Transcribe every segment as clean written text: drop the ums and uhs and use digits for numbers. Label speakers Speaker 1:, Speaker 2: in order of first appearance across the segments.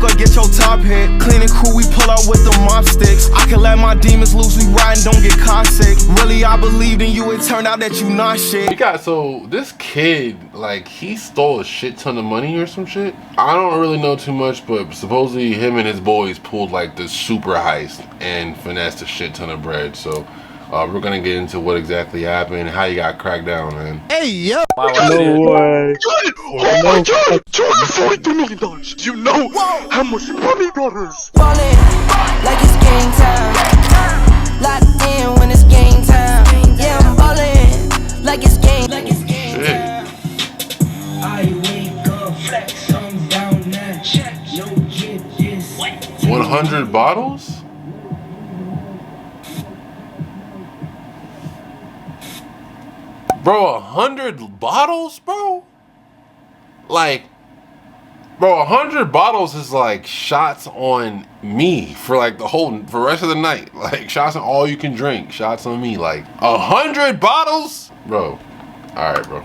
Speaker 1: fuck up, get your top hit. Clean and crew, we pull out with the mop sticks. I can let my demons loose, we riding, don't get car sick. Really, I believed in you, it turned out that you not shit.
Speaker 2: So this kid, like, he stole a shit ton of money or some shit. I don't really know too much, but supposedly him and his boys pulled like this super heist and finessed a shit ton of bread. So we're gonna get into what exactly happened, how you got cracked down, man.
Speaker 1: Hey, yo!
Speaker 3: No way.
Speaker 4: Oh my god! $242 million! Do you know how much money that is?
Speaker 5: Ballin' like it's game time. Locked in when it's game time. Yeah, I'm ballin' like it's game time. I wake up, flex on down now. Check, yo, get this.
Speaker 2: 100 bottles? Bro, 100 bottles, bro? Like, bro, 100 bottles is like shots on me for like for the rest of the night. Like, shots on all you can drink, shots on me. Like, 100 bottles? Bro, all right, bro.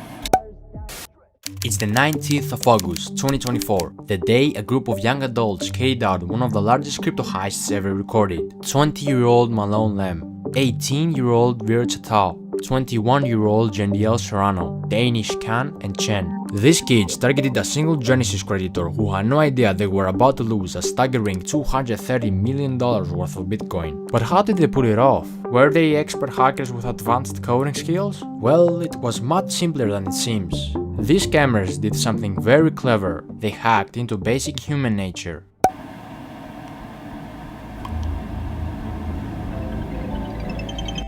Speaker 3: It's the 19th of August, 2024, the day a group of young adults carried out one of the largest crypto heists ever recorded. 20-year-old Malone Lem, 18-year-old Vir Chatao, 21-year-old Jendiel Serrano, Danish Khan, and Chen. These kids targeted a single Genesis creditor who had no idea they were about to lose a staggering $230 million worth of Bitcoin. But how did they pull it off? Were they expert hackers with advanced coding skills? Well, it was much simpler than it seems. These scammers did something very clever. They hacked into basic human nature.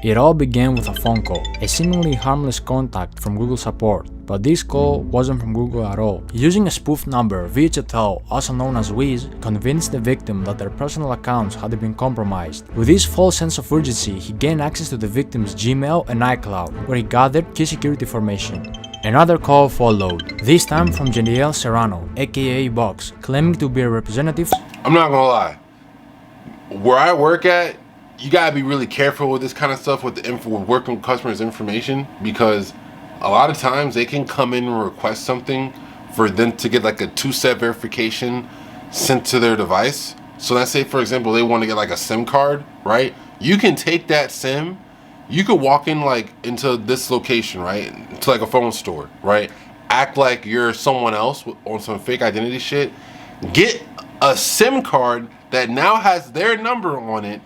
Speaker 3: It all began with a phone call, a seemingly harmless contact from Google support, but this call wasn't from Google at all. Using a spoof number, Vir Chatao, also known as Wiz, convinced the victim that their personal accounts had been compromised. With this false sense of urgency, he gained access to the victim's Gmail and iCloud, where he gathered key security information. Another call followed, this time from Jendiel Serrano, aka Box, claiming to be a representative.
Speaker 2: I'm not gonna lie, where I work at, you gotta be really careful with this kind of stuff with working with customers' information, because a lot of times they can come in and request something for them to get like a two-step verification sent to their device. So let's say, for example, they want to get like a SIM card, right? You can take that SIM, you could walk in like into this location, right? To like a phone store, right? Act like you're someone else on some fake identity shit. Get a SIM card that now has their number on it,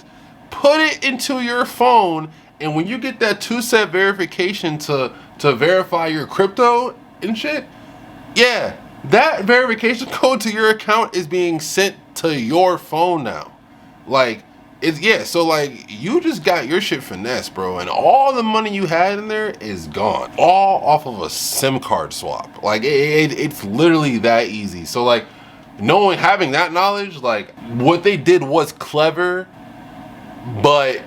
Speaker 2: put it into your phone, and when you get that two-step verification to verify your crypto and shit, yeah, that verification code to your account is being sent to your phone now. Like, so like, you just got your shit finessed, bro, and all the money you had in there is gone, all off of a SIM card swap. Like, it's literally that easy. So like, having that knowledge, like, what they did was clever, but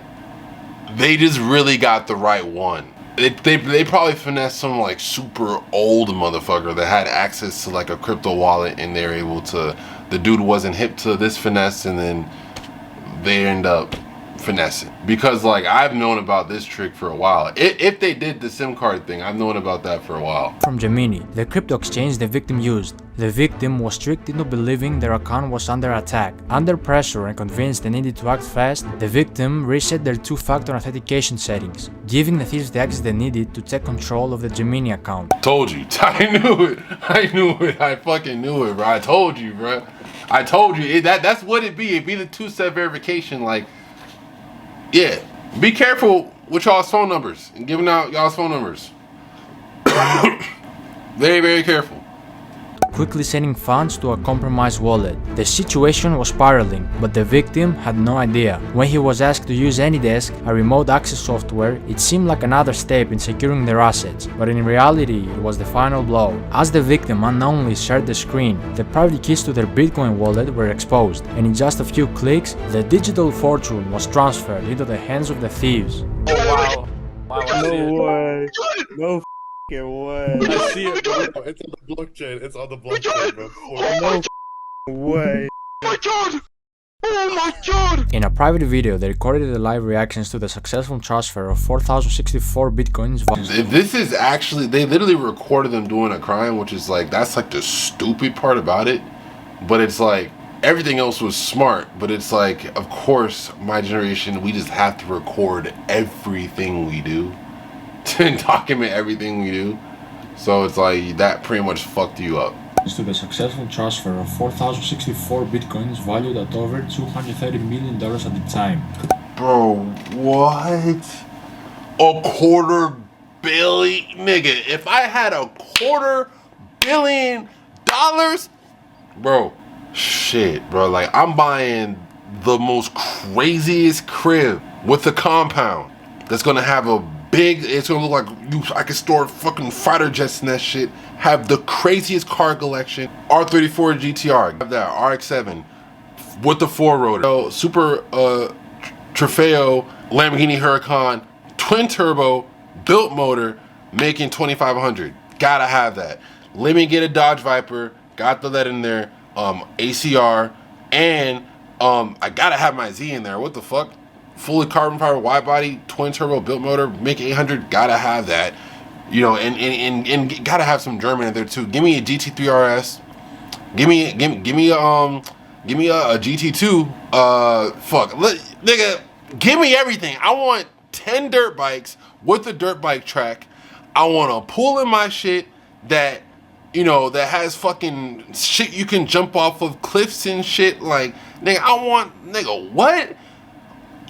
Speaker 2: they just really got the right one. They probably finessed some like super old motherfucker that had access to like a crypto wallet, and they're able to, the dude wasn't hip to this finesse, and then they end up finessing. Because like, I've known about this trick for a while. If they did the SIM card thing, I've known about that for a while.
Speaker 3: From Gemini, the crypto exchange the victim used, the victim was tricked into believing their account was under attack. Under pressure and convinced they needed to act fast, the victim reset their two-factor authentication settings, giving the thieves the access they needed to take control of the Gemini account.
Speaker 2: Told you. I knew it. I fucking knew it, bro. I told you, bro. I told you. That's what it'd be. It'd be the two-step verification. Like, yeah. Be careful with y'all's phone numbers and giving out y'all's phone numbers. Very, very careful.
Speaker 3: Quickly sending funds to a compromised wallet. The situation was spiraling, but the victim had no idea. When he was asked to use AnyDesk, a remote access software, it seemed like another step in securing their assets, but in reality it was the final blow. As the victim unknowingly shared the screen, the private keys to their Bitcoin wallet were exposed, and in just a few clicks, the digital fortune was transferred into the hands of the thieves.
Speaker 4: Oh, wow.
Speaker 6: No way. No way.
Speaker 2: I see it, bro. It's on the blockchain. It's on the blockchain, bro.
Speaker 6: No way.
Speaker 4: Oh my god! Oh my god!
Speaker 3: In a private video, they recorded the live reactions to the successful transfer of 4,064 bitcoins.
Speaker 2: This is actually, they literally recorded them doing a crime, which is like, that's like the stupid part about it. But it's like, everything else was smart, but it's like, of course, my generation, we just have to record everything we do to document everything we do. So it's like that pretty much fucked you up.
Speaker 3: To the successful transfer of 4,064 bitcoins valued at over $230 million at the time.
Speaker 2: Bro, what? $250 million? Nigga, if I had $250 million, bro, shit, bro, like I'm buying the most craziest crib with a compound that's gonna have a big, it's gonna look like I could store fucking fighter jets in that shit, have the craziest car collection, R34 GTR, have that RX-7 with the 4-rotor, super Trofeo Lamborghini Huracan twin turbo built motor making 2,500. Gotta have that. Let me get a Dodge Viper, got the lead in there, ACR, and I gotta have my Z in there. What the fuck? Fully carbon fiber wide body twin turbo built motor, make 800. Gotta have that. You know, and gotta have some German in there too. Give me a GT3 RS. Give me a GT2. Nigga, give me everything. I want 10 dirt bikes with a dirt bike track. I want a pool in my shit that, you know, that has fucking shit you can jump off of cliffs and shit. Like, nigga, I want, nigga, what?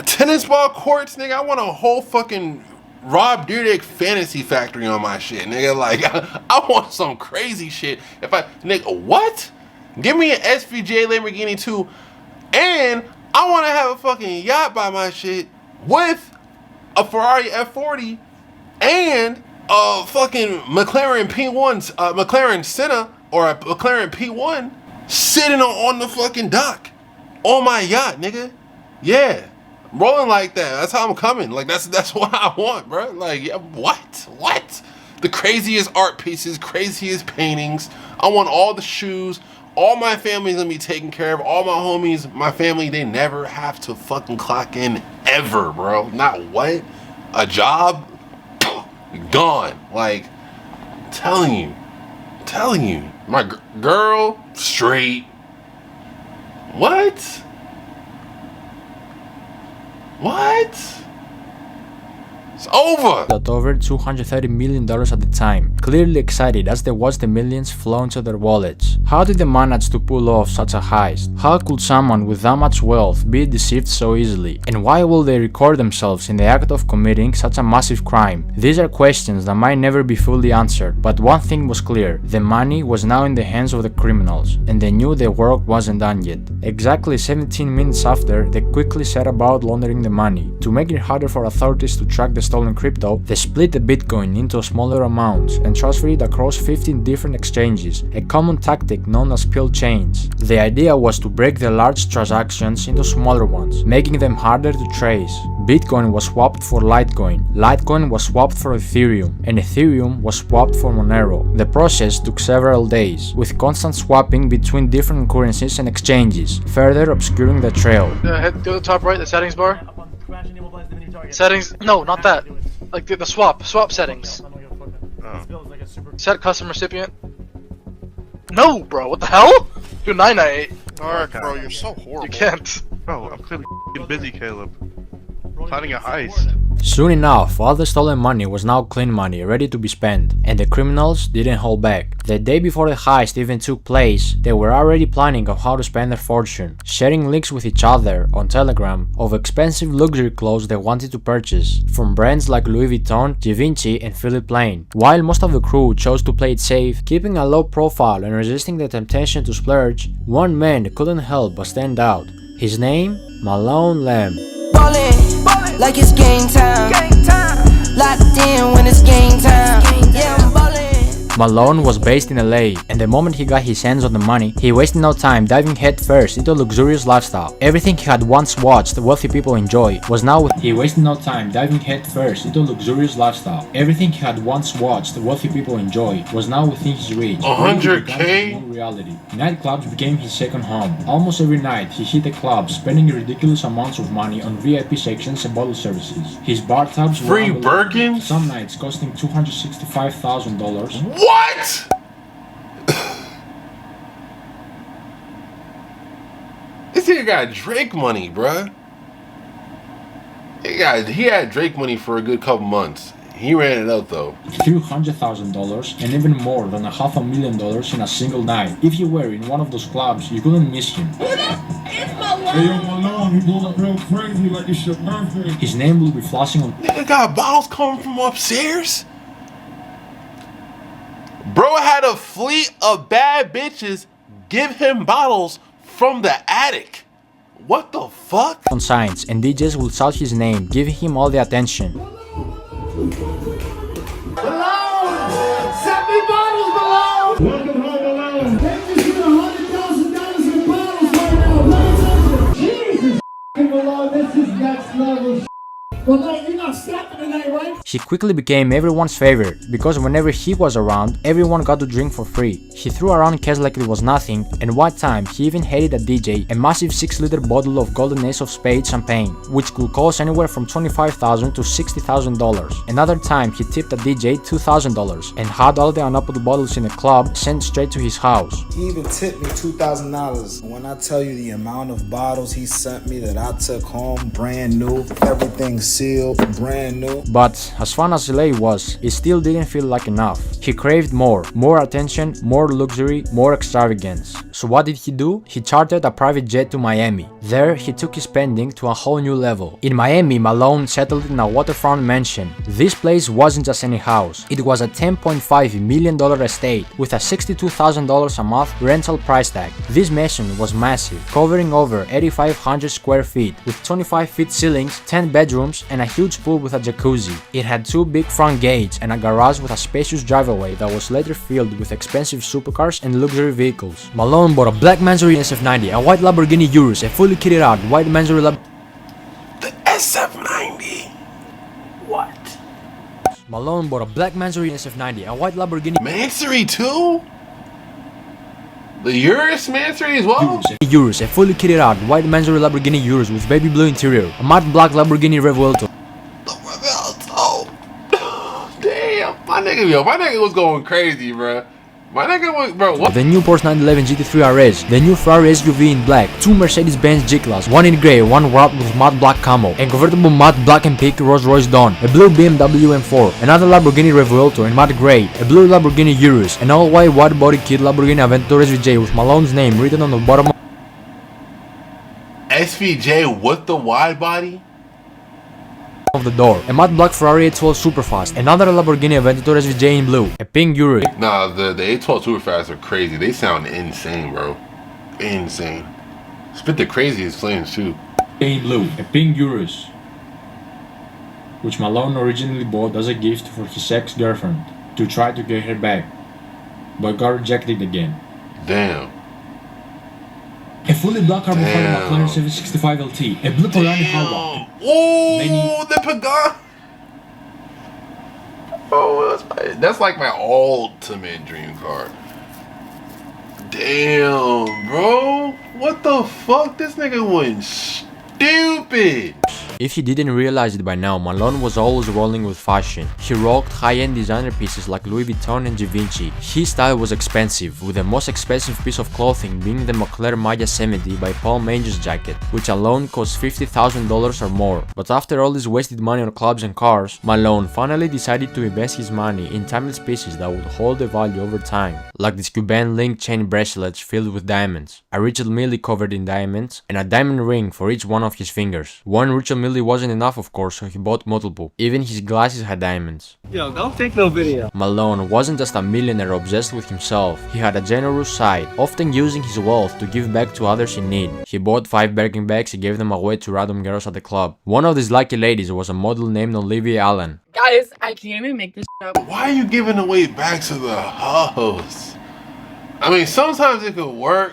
Speaker 2: Tennis ball courts, nigga. I want a whole fucking Rob Dyrdek fantasy factory on my shit, nigga. Like, I want some crazy shit. Nigga, what? Give me an SVJ Lamborghini too, and I want to have a fucking yacht by my shit with a Ferrari F40 and a fucking McLaren P1, McLaren Senna or a McLaren P1 sitting on the fucking dock on my yacht, nigga. Yeah. Rolling like that. That's how I'm coming. Like that's what I want, bro. Like, yeah, what? The craziest art pieces, craziest paintings. I want all the shoes. All my family's gonna be taken care of. All my homies, my family, they never have to fucking clock in ever, bro. Not what? A job? Gone. Like, telling you. My girl, straight. What? It's over.
Speaker 3: At over $230 million at the time, clearly excited as they watched the millions flow into their wallets. How did they manage to pull off such a heist? How could someone with that much wealth be deceived so easily? And why will they record themselves in the act of committing such a massive crime? These are questions that might never be fully answered, but one thing was clear: the money was now in the hands of the criminals, and they knew their work wasn't done yet. Exactly 17 minutes after, they quickly set about laundering the money. To make it harder for authorities to track the stolen crypto, they split the Bitcoin into smaller amounts and transferred it across 15 different exchanges, a common tactic known as pill chains. The idea was to break the large transactions into smaller ones, making them harder to trace. Bitcoin was swapped for Litecoin, Litecoin was swapped for Ethereum, and Ethereum was swapped for Monero. The process took several days, with constant swapping between different currencies and exchanges, further obscuring the trail.
Speaker 7: Go to the top right, the settings bar. Settings, no, not that. Like the swap settings. Set custom recipient. No, bro, what the hell? Do 998.
Speaker 4: Dark, bro, you're so horrible.
Speaker 7: You can't.
Speaker 4: Bro, I'm clearly busy, Caleb. Planning a heist.
Speaker 3: Soon enough, all the stolen money was now clean money, ready to be spent, and the criminals didn't hold back. The day before the heist even took place, they were already planning on how to spend their fortune, sharing links with each other on Telegram of expensive luxury clothes they wanted to purchase, from brands like Louis Vuitton, Givenchy, and Philippe Plein. While most of the crew chose to play it safe, keeping a low profile and resisting the temptation to splurge, one man couldn't help but stand out. His name? Malone Lem.
Speaker 5: Ballin', like it's game time. Locked in when it's game time. Yeah, I'm ballin'.
Speaker 3: Malone was based in LA, and the moment he got his hands on the money, he wasted no time diving headfirst into a luxurious lifestyle. Everything he had once watched wealthy people enjoy was now within his reach.
Speaker 2: 100K?
Speaker 3: Reality. Nightclubs became his second home. Almost every night, he hit the club, spending ridiculous amounts of money on VIP sections and bottle services. His bar tabs were
Speaker 2: Free Birkins?
Speaker 3: some nights costing $265,000.
Speaker 2: What? This nigga got Drake money, bruh. He had Drake money for a good couple months. He ran it out though.
Speaker 8: $300,000 and even more than $500,000 in a single night. If you were in one of those clubs, you couldn't miss him. His name will be flashing on.
Speaker 2: Nigga got bottles coming from upstairs. Bro had a fleet of bad bitches give him bottles from the attic. What the fuck?
Speaker 3: On signs, and DJs will shout his name, giving him all the attention.
Speaker 9: Set me bottles, Malone! Welcome home, Malone. Take me to $100,000 in bottles right now. Jesus, Malone, this is next level. Malone, you're not stopping tonight, right?
Speaker 3: He quickly became everyone's favorite, because whenever he was around, everyone got to drink for free. He threw around cash like it was nothing, and one time he even handed a DJ a massive 6-liter bottle of Golden Ace of Spades champagne, which could cost anywhere from $25,000 to $60,000. Another time he tipped a DJ $2,000, and had all the unopened bottles in the club sent straight to his house.
Speaker 10: He even tipped me $2,000. When I tell you the amount of bottles he sent me that I took home, brand new, everything sealed, brand new.
Speaker 3: But as fun as LA was, it still didn't feel like enough. He craved more attention, more luxury, more extravagance. So what did he do? He chartered a private jet to Miami. There, he took his spending to a whole new level. In Miami, Malone settled in a waterfront mansion. This place wasn't just any house. It was a $10.5 million estate with a $62,000 a month rental price tag. This mansion was massive, covering over 8,500 square feet, with 25-feet ceilings, 10 bedrooms, and a huge pool with a jacuzzi. It had 2 big front gates and a garage with a spacious driveway that was later filled with expensive supercars and luxury vehicles. Malone bought a black Mansory SF90, a white Lamborghini Urus, a fully kitted out white Mansory
Speaker 2: The SF90? What?
Speaker 3: Malone bought a black Mansory SF90, a white Lamborghini
Speaker 2: Mansory too? The Urus Mansory as well?
Speaker 3: Urus, a fully kitted out white Mansory Lamborghini Urus with baby blue interior, a matte black Lamborghini Revuelto.
Speaker 2: Damn, my nigga was going crazy, bruh. My nigga was, bro, what?
Speaker 3: The new Porsche 911 GT3 RS, the new Ferrari SUV in black, 2 Mercedes-Benz G-Class, 1 in grey, 1 wrapped with matte black camo, a convertible matte black and pink Rolls-Royce Dawn, a blue BMW M4, another Lamborghini Revuelto in matte grey, a blue Lamborghini Urus, an all-white wide-body kit Lamborghini Aventador SVJ with Malone's name written on the bottom
Speaker 2: SVJ with the wide body?
Speaker 3: of the door, a matte black Ferrari 812 Superfast, another Lamborghini Aventador SVJ in blue, a pink Urus.
Speaker 2: Nah, the 812 Superfast are crazy. They sound insane, bro. Insane. Spit the craziest flames too.
Speaker 8: In blue, a pink Urus, which Malone originally bought as a gift for his ex-girlfriend to try to get her back, but got rejected again.
Speaker 2: Damn.
Speaker 8: A fully black carbon fiber McLaren 765 LT, a blue Pagani hardware.
Speaker 2: Oh, the Pagani. Oh, that's like my ultimate dream car. Damn, bro. What the fuck? This nigga went stupid.
Speaker 3: If you didn't realize it by now, Malone was always rolling with fashion. He rocked high-end designer pieces like Louis Vuitton and Givenchy. His style was expensive, with the most expensive piece of clothing being the Moncler Maya 70 by Paul Manges jacket, which alone cost $50,000 or more. But after all this wasted money on clubs and cars, Malone finally decided to invest his money in timeless pieces that would hold their value over time, like these Cuban link chain bracelets filled with diamonds, a Richard Mille covered in diamonds, and a diamond ring for each one of his fingers. One Richard Mille wasn't enough, of course, so he bought multiple. Even his glasses had diamonds.
Speaker 6: Yo, don't take no video.
Speaker 3: Malone wasn't just a millionaire obsessed with himself. He had a generous side, often using his wealth to give back to others in need. He bought 5 Birkin bags and gave them away to random girls at the club. One of these lucky ladies was a model named Olivia Allen.
Speaker 11: Guys, I can't even make this up.
Speaker 2: Why are you giving away bags to the hoes? I mean, sometimes it could work.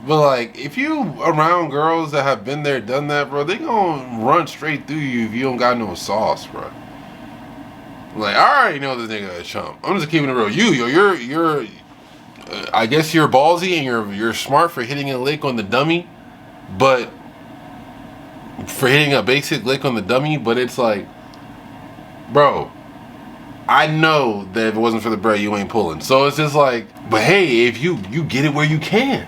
Speaker 2: But like, if you around girls that have been there, done that, bro, they gonna run straight through you if you don't got no sauce, bro. Like, I already know this nigga a chump. I'm just keeping it real. You're I guess you're ballsy and you're smart for hitting a lick on the dummy, but for hitting a basic lick on the dummy. But it's like, bro, I know that if it wasn't for the bread, you ain't pulling. So it's just like, but hey, if you get it where you can.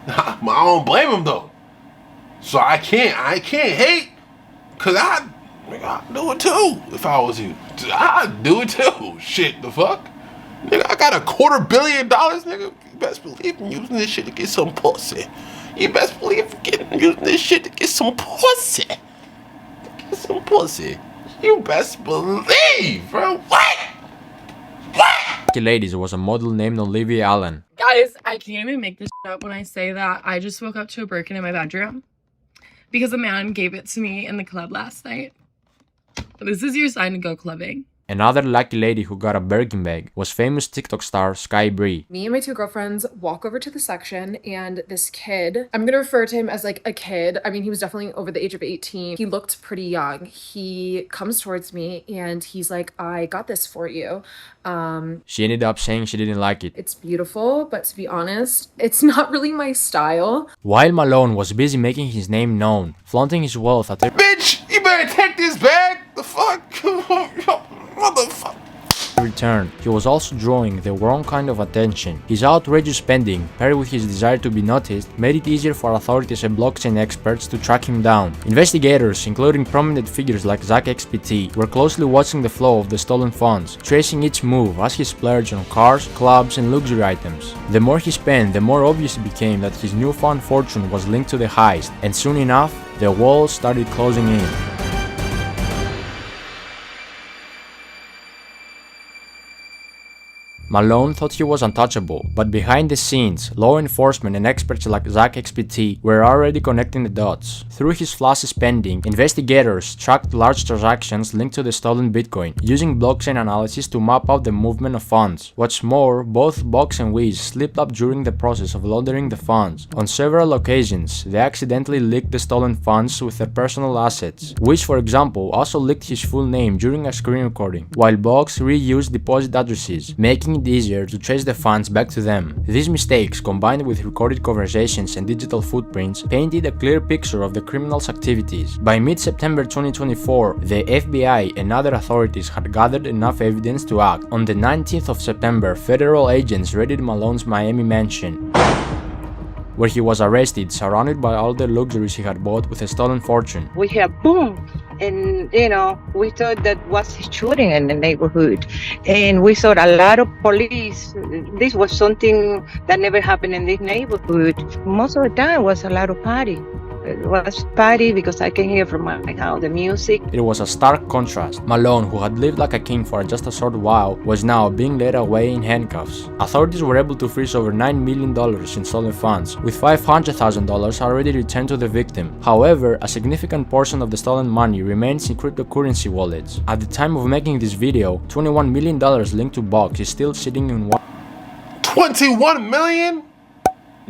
Speaker 2: I don't blame him though. So I can't hate, cause I'd do it too if I was you. I'd do it too. Shit, the fuck? Nigga, I got $250 million, nigga. You best believe I'm using this shit to get some pussy. You best believe I'm using this shit to get some pussy. Get some pussy. You best believe, bro. What?
Speaker 3: Ladies was a model named Olivia Allen.
Speaker 11: Guys, I can't even make this up when I say that I just woke up to a Birkin in my bedroom because a man gave it to me in the club last night. This is your sign to go clubbing.
Speaker 3: Another lucky lady who got a Birkin bag was famous TikTok star Sky Bree.
Speaker 12: Me and my two girlfriends walk over to the section and this kid, I'm gonna refer to him as like a kid. I mean, he was definitely over the age of 18. He looked pretty young. He comes towards me and he's like, I got this for you.
Speaker 3: She ended up saying she didn't like it.
Speaker 12: It's beautiful, but to be honest, it's not really my style.
Speaker 3: While Malone was busy making his name known, flaunting his wealth at
Speaker 2: Bitch, you better take this bag. The fuck? Motherfucker.
Speaker 3: return, he was also drawing the wrong kind of attention. His outrageous spending, paired with his desire to be noticed, made it easier for authorities and blockchain experts to track him down. Investigators, including prominent figures like Zach XPT, were closely watching the flow of the stolen funds, tracing each move as he splurged on cars, clubs, and luxury items. The more he spent, the more obvious it became that his newfound fortune was linked to the heist, and soon enough, the walls started closing in. Malone thought he was untouchable, but behind the scenes, law enforcement and experts like Zach XPT were already connecting the dots. Through his flashy spending, investigators tracked large transactions linked to the stolen Bitcoin, using blockchain analysis to map out the movement of funds. What's more, both Box and Wiz slipped up during the process of laundering the funds. On several occasions, they accidentally leaked the stolen funds with their personal assets. Wiz, for example, also leaked his full name during a screen recording, while Box reused deposit addresses, making it easier to trace the funds back to them. These mistakes, combined with recorded conversations and digital footprints, painted a clear picture of the criminals' activities. By mid-September 2024, the FBI and other authorities had gathered enough evidence to act. On the 19th of September, federal agents raided Malone's Miami mansion, where he was arrested, surrounded by all the luxuries he had bought with a stolen fortune.
Speaker 13: We hear boom, and we thought that was a shooting in the neighborhood, and we saw a lot of police. This was something that never happened in this neighborhood. Most of the time was a lot of party. It was party because I can hear from my house the music.
Speaker 3: It was a stark contrast. Malone, who had lived like a king for just a short while, was now being led away in handcuffs. Authorities were able to freeze over $9 million in stolen funds, with $500,000 already returned to the victim. However, a significant portion of the stolen money remains in cryptocurrency wallets. At the time of making this video, $21 million linked to Box is still sitting in
Speaker 2: $21 million?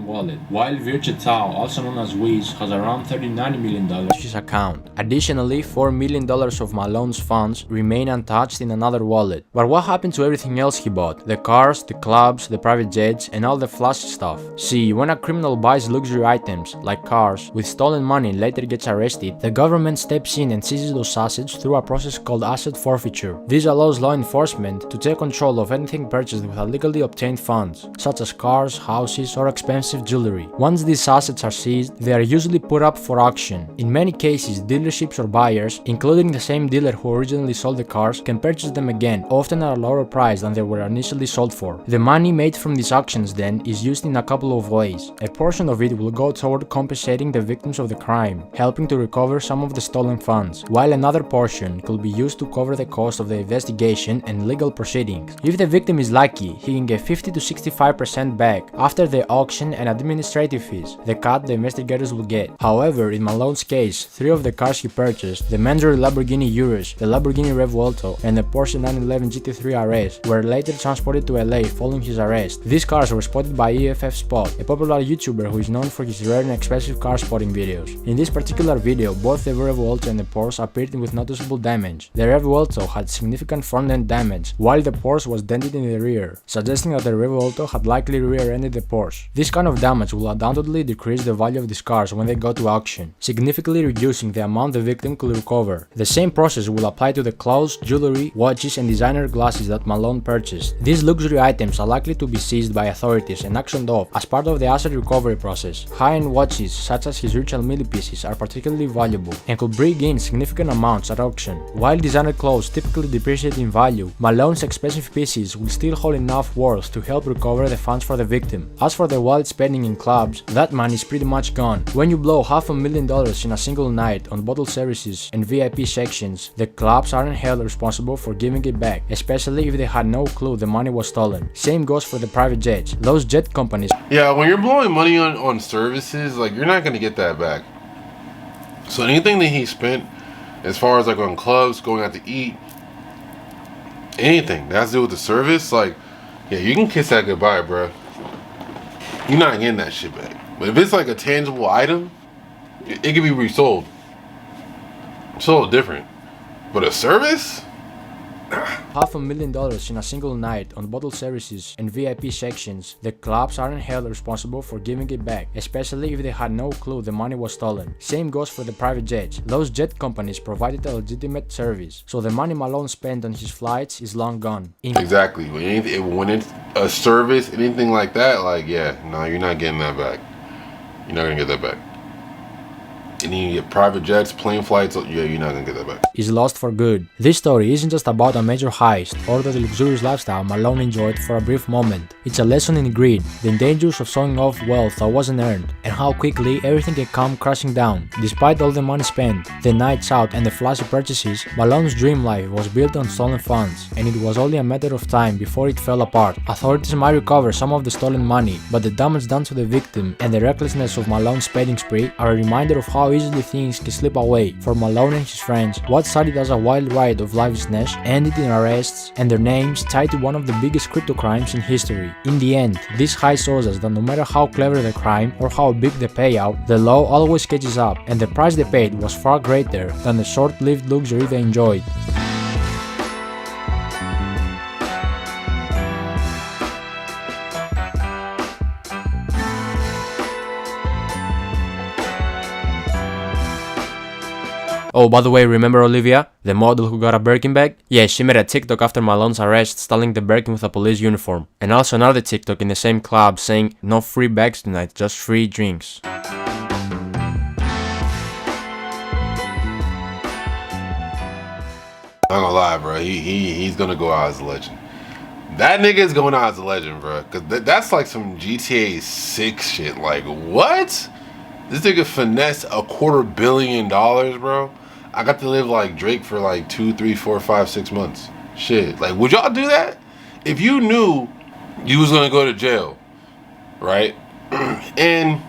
Speaker 8: wallet, while Virtual, also known as Wiz, has around $39 million
Speaker 3: to his account. Additionally, $4 million of Malone's funds remain untouched in another wallet. But what happened to everything else he bought? The cars, the clubs, the private jets, and all the flashy stuff? See, when a criminal buys luxury items, like cars, with stolen money and later gets arrested, the government steps in and seizes those assets through a process called asset forfeiture. This allows law enforcement to take control of anything purchased with illegally obtained funds, such as cars, houses, or expensive jewelry. Once these assets are seized, they are usually put up for auction. In many cases, dealerships or buyers, including the same dealer who originally sold the cars, can purchase them again, often at a lower price than they were initially sold for. The money made from these auctions then is used in a couple of ways. A portion of it will go toward compensating the victims of the crime, helping to recover some of the stolen funds, while another portion could be used to cover the cost of the investigation and legal proceedings. If the victim is lucky, he can get 50 to 65% back after the auction and administrative fees, the cut the investigators will get. However, in Malone's case, 3 of the cars he purchased, the Mandatory Lamborghini Urus, the Lamborghini Revuelto, and the Porsche 911 GT3 RS, were later transported to LA following his arrest. These cars were spotted by EFF Spot, a popular YouTuber who is known for his rare and expensive car spotting videos. In this particular video, both the Revuelto and the Porsche appeared with noticeable damage. The Revuelto had significant front-end damage, while the Porsche was dented in the rear, suggesting that the Revuelto had likely rear-ended the Porsche. This kind kind of damage will undoubtedly decrease the value of these cars when they go to auction, significantly reducing the amount the victim could recover. The same process will apply to the clothes, jewelry, watches and designer glasses that Malone purchased. These luxury items are likely to be seized by authorities and auctioned off as part of the asset recovery process. High-end watches such as his Richard Mille pieces are particularly valuable and could bring in significant amounts at auction. While designer clothes typically depreciate in value, Malone's expensive pieces will still hold enough worth to help recover the funds for the victim. As for the wild spending in clubs, that money is pretty much gone. When you blow $500,000 in a single night on bottle services and VIP sections, the clubs aren't held responsible for giving it back, especially if they had no clue the money was stolen. Same goes for the private jets. Those jet companies.
Speaker 2: Yeah, when you're blowing money on services, like, you're not gonna get that back. So anything that he spent, as far as like on clubs, going out to eat, anything that has to do with the service, like, yeah, you can kiss that goodbye, bro. You're not getting that shit back. But if it's like a tangible item, it can be resold. It's a little different. But a service?
Speaker 3: $500,000 in a single night on bottle services and VIP sections, the clubs aren't held responsible for giving it back, especially if they had no clue the money was stolen. Same goes for the private jets. Those jet companies provided a legitimate service, so the money Malone spent on his flights is long gone.
Speaker 2: Exactly. When it's a service, anything like that, like, yeah, no, you're not getting that back. You're not gonna get that back. And you get private jets, plane flights, yeah, you're not gonna get that back.
Speaker 3: Is lost for good. This story isn't just about a major heist or the luxurious lifestyle Malone enjoyed for a brief moment. It's a lesson in greed, the dangers of showing off wealth that wasn't earned, and how quickly everything can come crashing down. Despite all the money spent, the nights out and the flashy purchases, Malone's dream life was built on stolen funds, and it was only a matter of time before it fell apart. Authorities might recover some of the stolen money, but the damage done to the victim and the recklessness of Malone's spending spree are a reminder of how easily things can slip away. For Malone and his friends, what started as a wild ride of lavishness ended in arrests and their names tied to one of the biggest crypto crimes in history. In the end, this heist shows us that no matter how clever the crime or how big the payout, the law always catches up, and the price they paid was far greater than the short-lived luxury they enjoyed. Oh, by the way, remember Olivia, the model who got a Birkin bag? Yeah, she made a TikTok after Malone's arrest styling the Birkin with a police uniform. And also another TikTok in the same club saying, no free bags tonight, just free drinks.
Speaker 2: Not gonna lie, bro, he's gonna go out as a legend. That nigga is going out as a legend, bro. Cause that's like some GTA 6 shit. Like, what? This nigga finessed $250 million, bro. I got to live like Drake for like 2, 3, 4, 5, 6 months. Shit, like, would y'all do that? If you knew you was gonna go to jail, right? And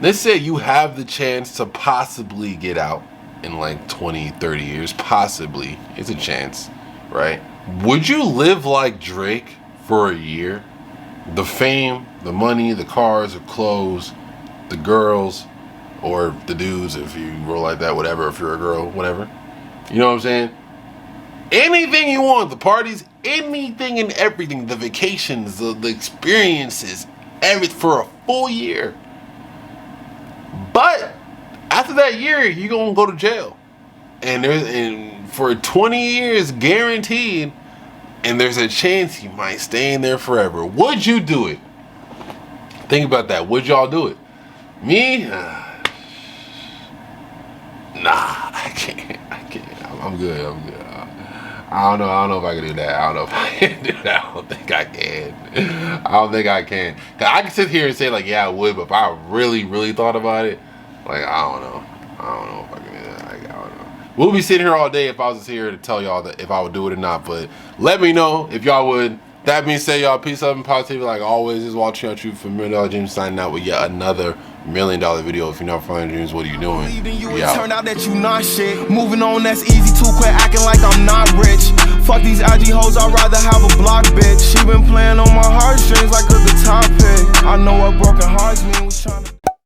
Speaker 2: let's say you have the chance to possibly get out in like 20, 30 years, possibly. It's a chance, right? Would you live like Drake for a year? The fame, the money, the cars, the clothes, the girls, or the dudes, if you roll like that, whatever, if you're a girl, whatever. You know what I'm saying? Anything you want, the parties, anything and everything, the vacations, the experiences, everything for a full year. But after that year, you're gonna go to jail. And for 20 years guaranteed, and there's a chance you might stay in there forever. Would you do it? Think about that. Would y'all do it? Me? Nah, I can't. I'm good. I don't know if I can do that. I don't know if I can do that. I don't think I can. Cause I can sit here and say like, yeah, I would, but if I really thought about it, like, I don't know if I can do that. Like, I don't know. We'll be sitting here all day if I was just here to tell y'all that if I would do it or not. But let me know if y'all would. That being said, y'all, peace, love, and positivity. Like always, this is WatchMeWatchYou for $1 Million Dreams, signing out with yet another $1 Million video. If you're not following dreams, what are you doing?
Speaker 1: Yeah. Turn out that you not shit. Moving on, that's easy too. Quit acting like I'm not rich. Fuck these IG hoes, I'd rather have a block bitch. She been playing on my heartstrings like a guitar pick. I know what broken hearts mean. Was trying to